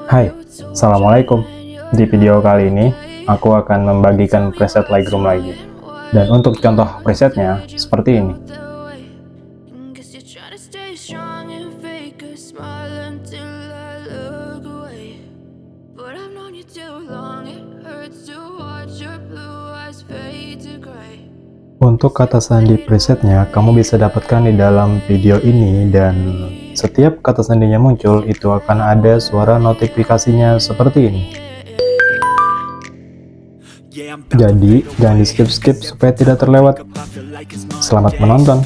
Hai, Assalamualaikum. Di video kali ini, aku akan membagikan preset Lightroom lagi. Dan untuk contoh presetnya, seperti ini. Untuk kata sandi presetnya, kamu bisa dapatkan di dalam video ini, dan setiap kata sandinya muncul, itu akan ada suara notifikasinya seperti ini. Jadi, jangan di-skip-skip supaya tidak terlewat. Selamat menonton!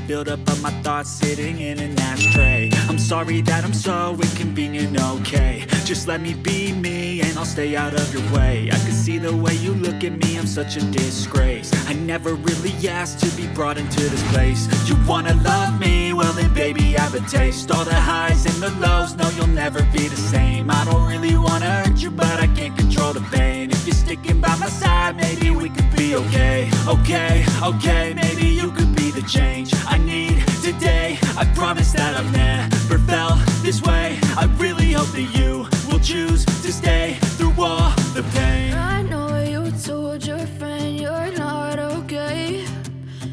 Build up of my thoughts sitting in an ashtray. I'm sorry that I'm so inconvenient, okay? Just let me be me and I'll stay out of your way. I can see the way you look at me, I'm such a disgrace. I never really asked to be brought into this place. You wanna love me? Well then baby I have a taste. All the highs and the lows, no you'll never be the same. I don't really wanna hurt you but I can't control the pain. If you're sticking by my side, maybe we could be okay. Okay, maybe you could be the change I need today. I promise that I've never felt this way. I really hope that you will choose to stay through all the pain. I know you told your friend you're not okay,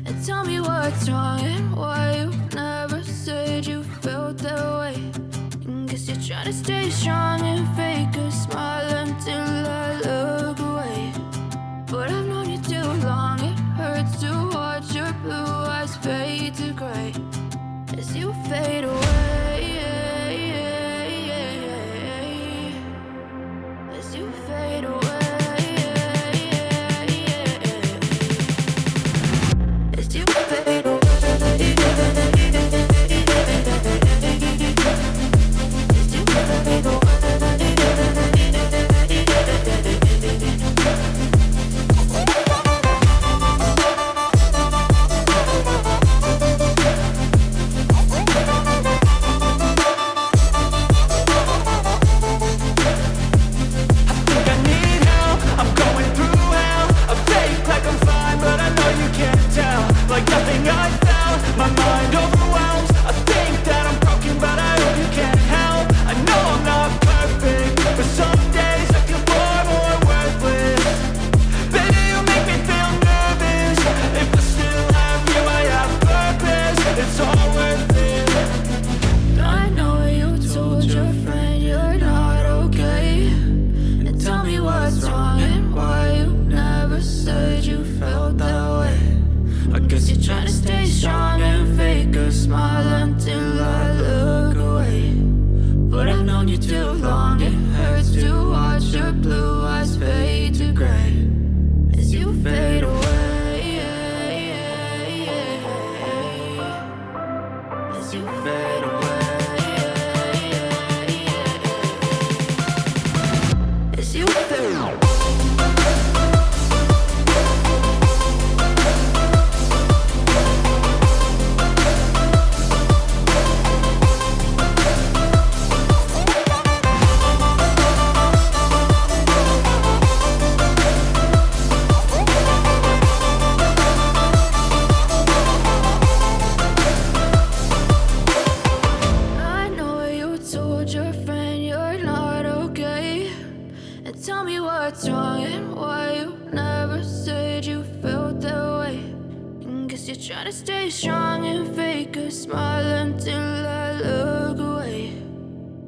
and tell me what's wrong and why you never said you felt that way. Guess you're trying to stay strong and fake a smile until I look away. But I've known you too long, it hurts to watch your blue eyes fade to gray as you fade away. As you fade away. As you fade away. Trying to stay strong and fake a smile until I look away. But I've known you too long, it hurts to watch your blue eyes fade to gray as you fade away. As you fade away. As you fade away. Tell me what's wrong and why you never said you felt that way. Guess you're trying to stay strong and fake a smile until I look away.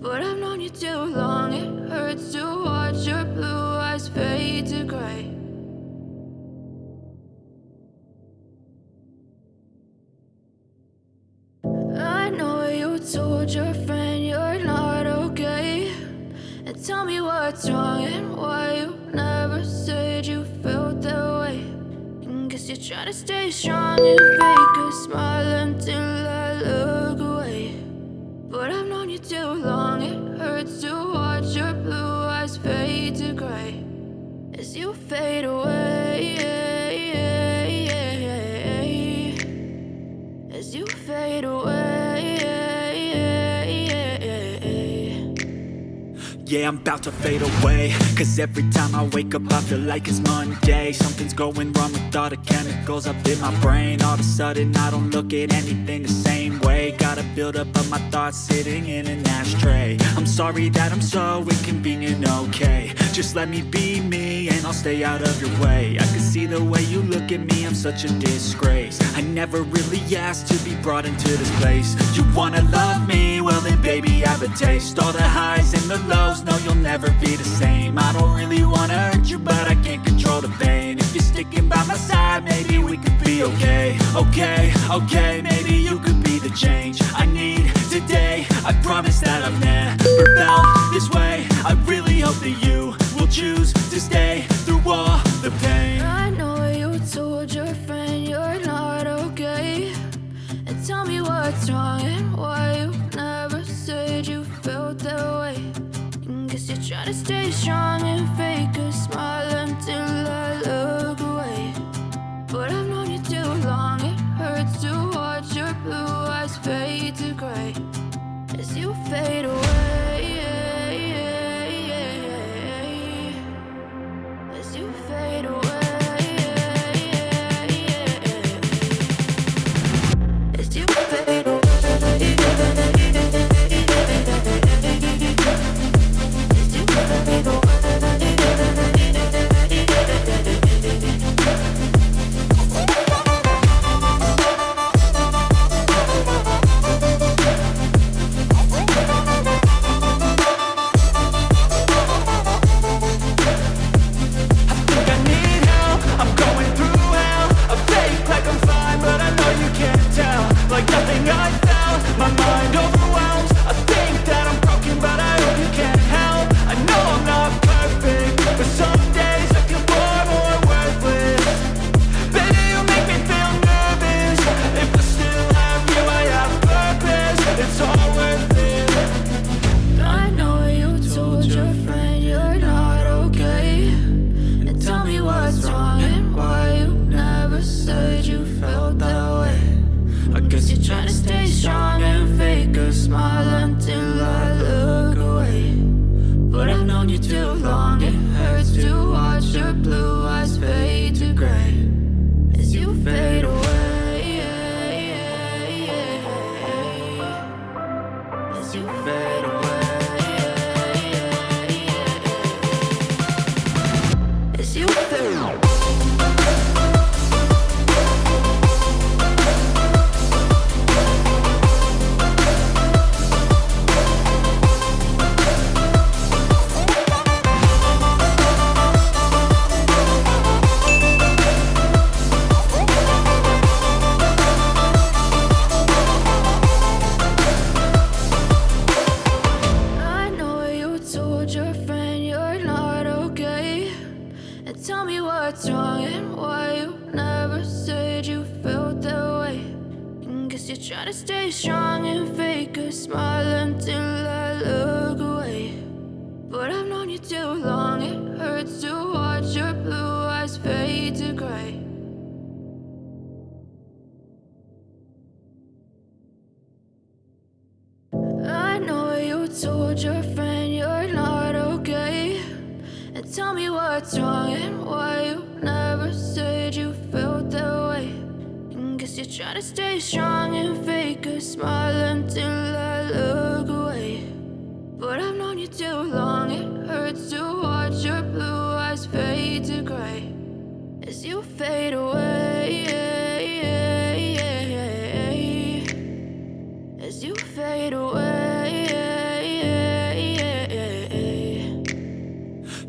But I've known you too long, it hurts to watch your blue eyes fade to gray. I know you told your friend you're not okay, and tell me what's wrong and why you never said you felt that way. Guess you're trying to stay strong and fake a smile until I look away. But I've known you too long, it hurts to watch your blue eyes fade to gray as you fade away. As you fade away. Yeah, I'm about to fade away, cause every time I wake up I feel like it's Monday. Something's going wrong with all the chemicals up in my brain. All of a sudden I don't look at anything the same way. Gotta build up of my thoughts sitting in an ashtray. I'm sorry that I'm so inconvenient, okay. Just let me be me and I'll stay out of your way. I can see the way you look at me, I'm such a disgrace. I never really asked to be brought into this place. You wanna love me? Well then baby have a taste. All the highs and the lows, no you'll never be the same. I don't really wanna hurt you but I can't control the pain. If you're sticking by my side maybe we could be okay. Okay, maybe you could be the change I need today. I promise that I've never felt this way. I really hope that you will choose to stay through all the pain. I know you told your friend you're not okay, and tell me what's wrong and why you never said you felt that way. Guess you're trying to stay strong and fake a smile until I look away. But I've known you too long, it hurts to watch your blue eyes fade to gray as you fade away. As you fade away. As you fade away. Try to stay strong and fake a smile until I look away. But I've known you too long, it hurts to watch your blue eyes fade to gray. I know you told your friend you're not okay, and tell me what's wrong and why you never said you felt that way. Guess you're trying to stay strong and fake a smile until I look away. But I've known you too long, it hurts to watch your blue eyes fade to gray as you fade away. As you fade away.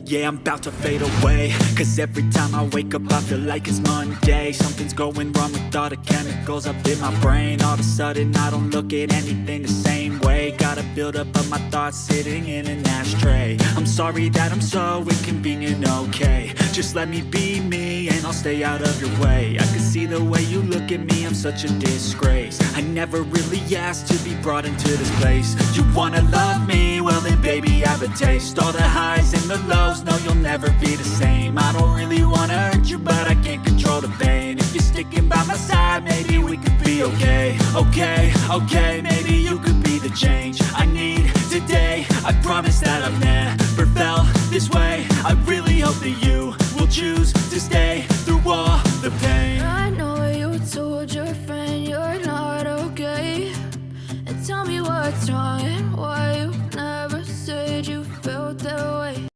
Yeah, I'm about to fade away, cause every time I wake up I feel like it's Monday. Something's going wrong with all the chemicals up in my brain. All of a sudden I don't look at anything the same way. Gotta build up of my thoughts sitting in an ashtray. I'm sorry that I'm so inconvenient, okay. Just let me be me and I'll stay out of your way. I can see the way you look at me, I'm such a disgrace. I never really asked to be brought into this place. You wanna love me? Well then baby have a taste. All the highs and the lows, no you'll never be the same. I don't really wanna hurt you but I can't control the pain. If you're sticking by my side maybe we could be okay. Okay, maybe you could be the change I need today. I promise that I've never felt this way. I really hope that you will choose to stay through all the pain. I know you told your friend you're not okay, and tell me what's wrong and why